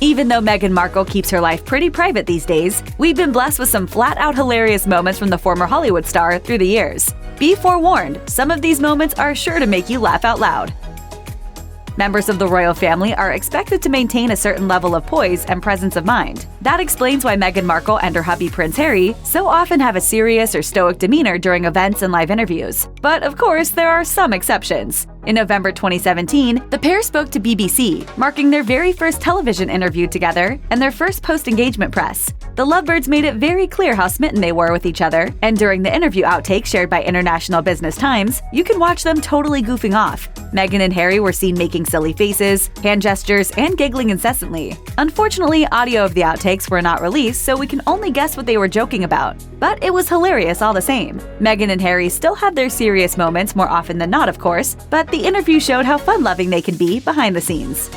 Even though Meghan Markle keeps her life pretty private these days, we've been blessed with some flat-out hilarious moments from the former Hollywood star through the years. Be forewarned, some of these moments are sure to make you laugh out loud. Members of the royal family are expected to maintain a certain level of poise and presence of mind. That explains why Meghan Markle and her hubby Prince Harry so often have a serious or stoic demeanor during events and live interviews. But of course, there are some exceptions. In November 2017, the pair spoke to BBC, marking their very first television interview together and their first post-engagement press. The lovebirds made it very clear how smitten they were with each other, and during the interview outtake shared by International Business Times, you can watch them totally goofing off. Meghan and Harry were seen making silly faces, hand gestures, and giggling incessantly. Unfortunately, audio of the outtakes were not released, so we can only guess what they were joking about. But it was hilarious all the same. Meghan and Harry still had their serious moments more often than not, of course, but the interview showed how fun-loving they can be behind the scenes.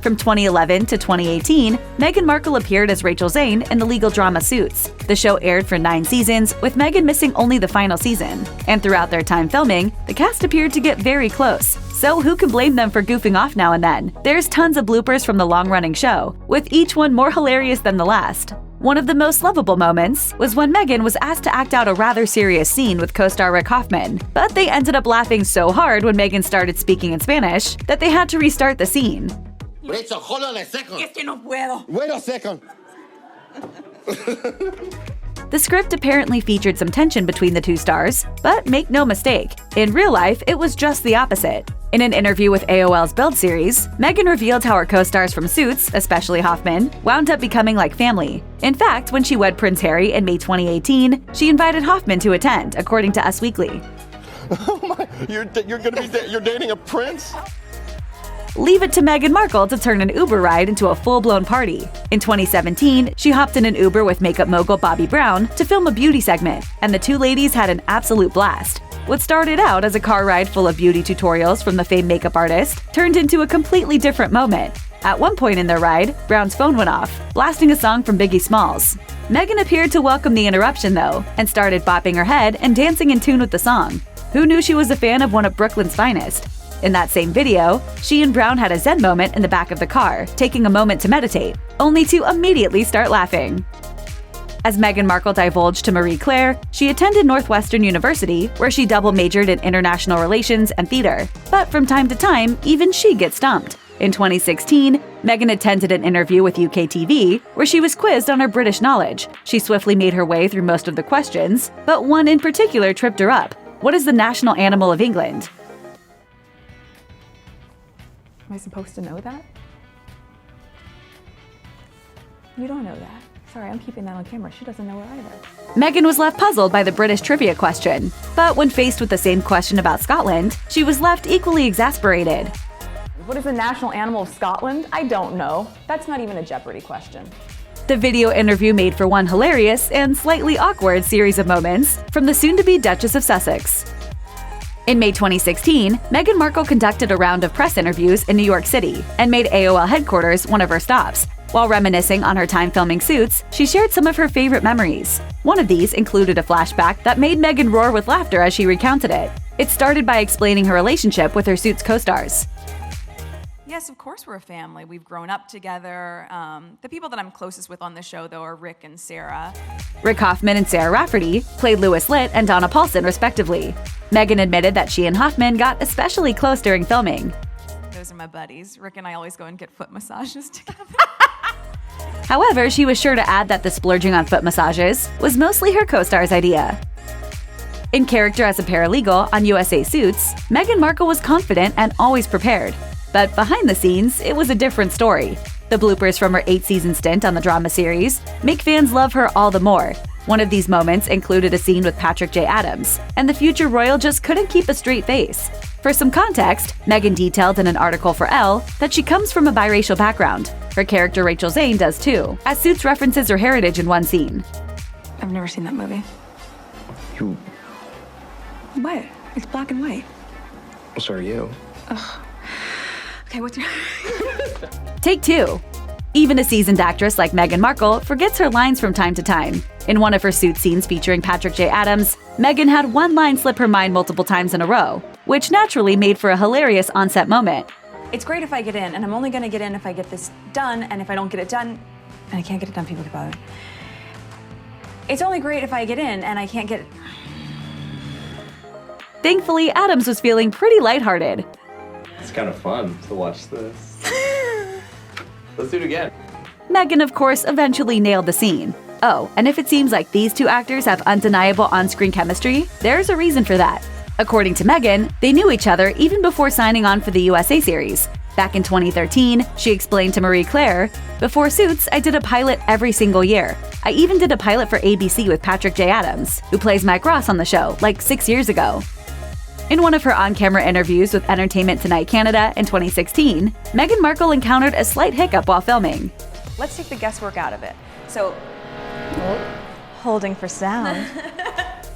From 2011 to 2018, Meghan Markle appeared as Rachel Zane in the legal drama Suits. The show aired for 9 seasons, with Meghan missing only the final season. And throughout their time filming, the cast appeared to get very close. So who can blame them for goofing off now and then? There's tons of bloopers from the long-running show, with each one more hilarious than the last. One of the most lovable moments was when Meghan was asked to act out a rather serious scene with co-star Rick Hoffman, but they ended up laughing so hard when Meghan started speaking in Spanish that they had to restart the scene. Rachel, hold on a second. Es que no puedo. Wait a second. The script apparently featured some tension between the two stars, but make no mistake, in real life it was just the opposite. In an interview with AOL's Build series, Meghan revealed how her co-stars from Suits, especially Hoffman, wound up becoming like family. In fact, when she wed Prince Harry in May 2018, she invited Hoffman to attend, according to Us Weekly. Oh my, you're dating a prince? Leave it to Meghan Markle to turn an Uber ride into a full-blown party. In 2017, she hopped in an Uber with makeup mogul Bobbi Brown to film a beauty segment, and the two ladies had an absolute blast. What started out as a car ride full of beauty tutorials from the famed makeup artist turned into a completely different moment. At one point in their ride, Brown's phone went off, blasting a song from Biggie Smalls. Meghan appeared to welcome the interruption though, and started bopping her head and dancing in tune with the song. Who knew she was a fan of one of Brooklyn's finest? In that same video, she and Brown had a zen moment in the back of the car, taking a moment to meditate, only to immediately start laughing. As Meghan Markle divulged to Marie Claire, she attended Northwestern University, where she double majored in international relations and theater. But from time to time, even she gets stumped. In 2016, Meghan attended an interview with UK TV, where she was quizzed on her British knowledge. She swiftly made her way through most of the questions, but one in particular tripped her up. What is the national animal of England? Am I supposed to know that? You don't know that. Sorry, I'm keeping that on camera. She doesn't know it either. Meghan was left puzzled by the British trivia question, but when faced with the same question about Scotland, she was left equally exasperated. What is the national animal of Scotland? I don't know. That's not even a Jeopardy question. The video interview made for one hilarious and slightly awkward series of moments from the soon-to-be Duchess of Sussex. In May 2016, Meghan Markle conducted a round of press interviews in New York City and made AOL headquarters one of her stops. While reminiscing on her time filming Suits, she shared some of her favorite memories. One of these included a flashback that made Meghan roar with laughter as she recounted it. It started by explaining her relationship with her Suits co-stars. Yes, of course we're a family. We've grown up together. The people that I'm closest with on the show, though, are Rick and Sarah. Rick Hoffman and Sarah Rafferty played Louis Litt and Donna Paulson, respectively. Meghan admitted that she and Hoffman got especially close during filming. Those are my buddies. Rick and I always go and get foot massages together. However, she was sure to add that the splurging on foot massages was mostly her co-star's idea. In character as a paralegal on USA Suits, Meghan Markle was confident and always prepared. But behind the scenes, it was a different story. The bloopers from her 8-season stint on the drama series make fans love her all the more. One of these moments included a scene with Patrick J. Adams, and the future royal just couldn't keep a straight face. For some context, Meghan detailed in an article for Elle that she comes from a biracial background. Her character Rachel Zane does too, as Suits references her heritage in one scene. I've never seen that movie. You... What? It's black and white. So are you. Ugh. Okay, what's your... Take 2. Even a seasoned actress like Meghan Markle forgets her lines from time to time. In one of her Suits scenes featuring Patrick J. Adams, Meghan had one line slip her mind multiple times in a row, which naturally made for a hilarious on-set moment. It's great if I get in, and I'm only gonna get in if I get this done, and if I don't get it done, and I can't get it done, people get bothered. It's only great if I get in, and I can't get it. Thankfully, Adams was feeling pretty lighthearted. It's kind of fun to watch this. Let's do it again. Meghan, of course, eventually nailed the scene. Oh, and if it seems like these two actors have undeniable on-screen chemistry, there's a reason for that. According to Meghan, they knew each other even before signing on for the USA series. Back in 2013, she explained to Marie Claire, "Before Suits, I did a pilot every single year. I even did a pilot for ABC with Patrick J. Adams, who plays Mike Ross on the show, like 6 years ago." In one of her on-camera interviews with Entertainment Tonight Canada in 2016, Meghan Markle encountered a slight hiccup while filming. Let's take the guesswork out of it. So, holding for sound.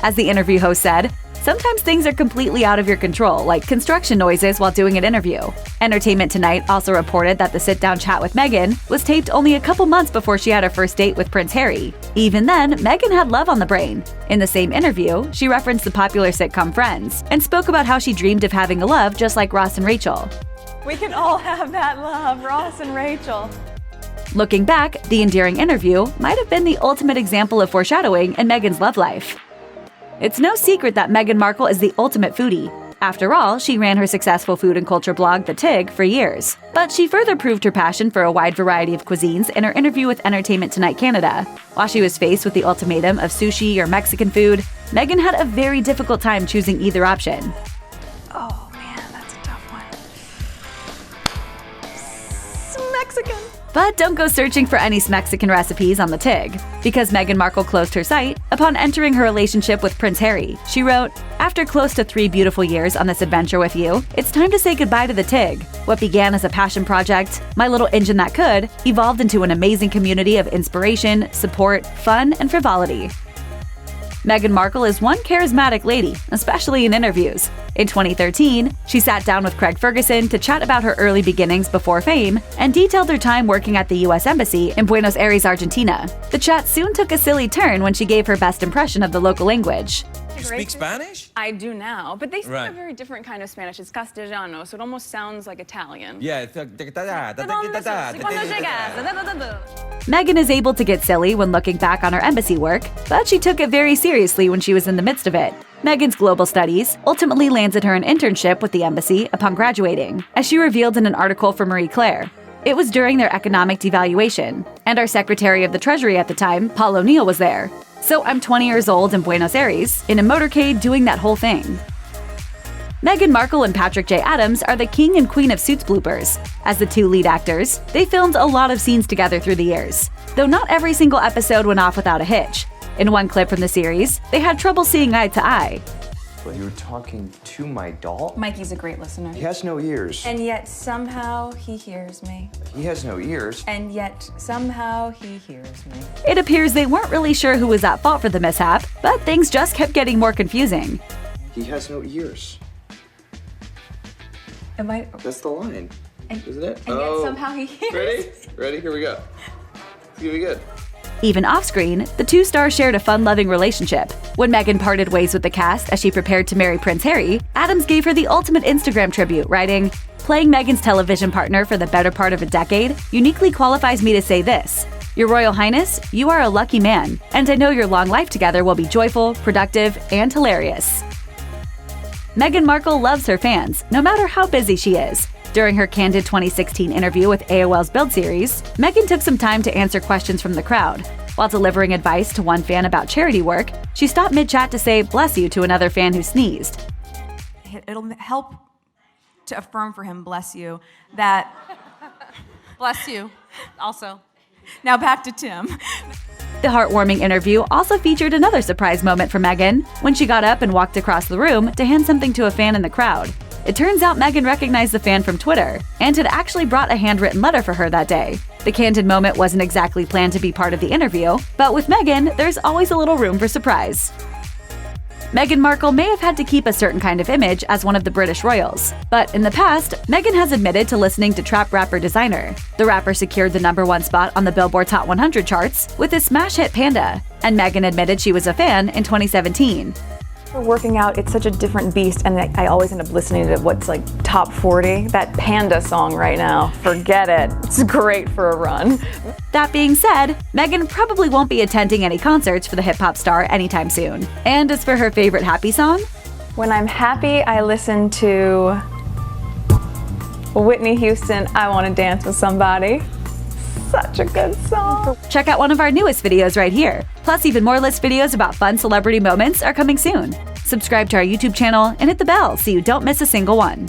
As the interview host said, sometimes things are completely out of your control, like construction noises while doing an interview. Entertainment Tonight also reported that the sit-down chat with Meghan was taped only a couple months before she had her first date with Prince Harry. Even then, Meghan had love on the brain. In the same interview, she referenced the popular sitcom Friends and spoke about how she dreamed of having a love just like Ross and Rachel. We can all have that love, Ross and Rachel. Looking back, the endearing interview might have been the ultimate example of foreshadowing in Meghan's love life. It's no secret that Meghan Markle is the ultimate foodie. After all, she ran her successful food and culture blog, The Tig, for years. But she further proved her passion for a wide variety of cuisines in her interview with Entertainment Tonight Canada. While she was faced with the ultimatum of sushi or Mexican food, Meghan had a very difficult time choosing either option. Oh man, that's a tough one. Mexican. But don't go searching for any Mexican recipes on the Tig, because Meghan Markle closed her site upon entering her relationship with Prince Harry. She wrote, "After close to 3 beautiful years on this adventure with you, it's time to say goodbye to the Tig. What began as a passion project, my little engine that could, evolved into an amazing community of inspiration, support, fun, and frivolity." Meghan Markle is one charismatic lady, especially in interviews. In 2013, she sat down with Craig Ferguson to chat about her early beginnings before fame and detailed her time working at the U.S. Embassy in Buenos Aires, Argentina. The chat soon took a silly turn when she gave her best impression of the local language. You speak Spanish? I do now, but they speak Right. a very different kind of Spanish. It's Castellano, so it almost sounds like Italian. Yeah. Meghan is able to get silly when looking back on her embassy work, but she took it very seriously when she was in the midst of it. Meghan's global studies ultimately landed her an internship with the embassy upon graduating, as she revealed in an article for Marie Claire. It was during their economic devaluation, and our Secretary of the Treasury at the time, Paul O'Neill, was there. So I'm 20 years old in Buenos Aires, in a motorcade doing that whole thing. Meghan Markle and Patrick J. Adams are the king and queen of Suits bloopers. As the two lead actors, they filmed a lot of scenes together through the years, though not every single episode went off without a hitch. In one clip from the series, they had trouble seeing eye to eye. You're talking to my doll? Mikey's a great listener. He has no ears. And yet somehow he hears me. He has no ears. And yet somehow he hears me. It appears they weren't really sure who was at fault for the mishap, but things just kept getting more confusing. He has no ears. Am I? That's the line, isn't it? And yet somehow he hears. Ready? Ready? Here we go. It's gonna be good. Even off-screen, the two stars shared a fun-loving relationship. When Meghan parted ways with the cast as she prepared to marry Prince Harry, Adams gave her the ultimate Instagram tribute, writing, "Playing Meghan's television partner for the better part of a decade uniquely qualifies me to say this. Your Royal Highness, you are a lucky man, and I know your long life together will be joyful, productive, and hilarious." Meghan Markle loves her fans, no matter how busy she is. During her candid 2016 interview with AOL's Build series, Meghan took some time to answer questions from the crowd. While delivering advice to one fan about charity work, she stopped mid-chat to say "bless you" to another fan who sneezed. It'll help to affirm for him, bless you, that. Bless you, also. Now back to Tim. The heartwarming interview also featured another surprise moment for Meghan when she got up and walked across the room to hand something to a fan in the crowd. It turns out Meghan recognized the fan from Twitter and had actually brought a handwritten letter for her that day. The candid moment wasn't exactly planned to be part of the interview, but with Meghan, there's always a little room for surprise. Meghan Markle may have had to keep a certain kind of image as one of the British royals, but in the past, Meghan has admitted to listening to trap rapper Designer. The rapper secured the #1 spot on the Billboard Hot 100 charts with his smash hit Panda, and Meghan admitted she was a fan in 2017. For working out, it's such a different beast, and I always end up listening to what's like top 40. That Panda song right now, forget it. It's great for a run. That being said, Meghan probably won't be attending any concerts for the hip-hop star anytime soon. And as for her favorite happy song? When I'm happy, I listen to Whitney Houston, I Wanna Dance with Somebody. Such a good song. Check out one of our newest videos right here. Plus, even more list videos about fun celebrity moments are coming soon. Subscribe to our YouTube channel and hit the bell so you don't miss a single one.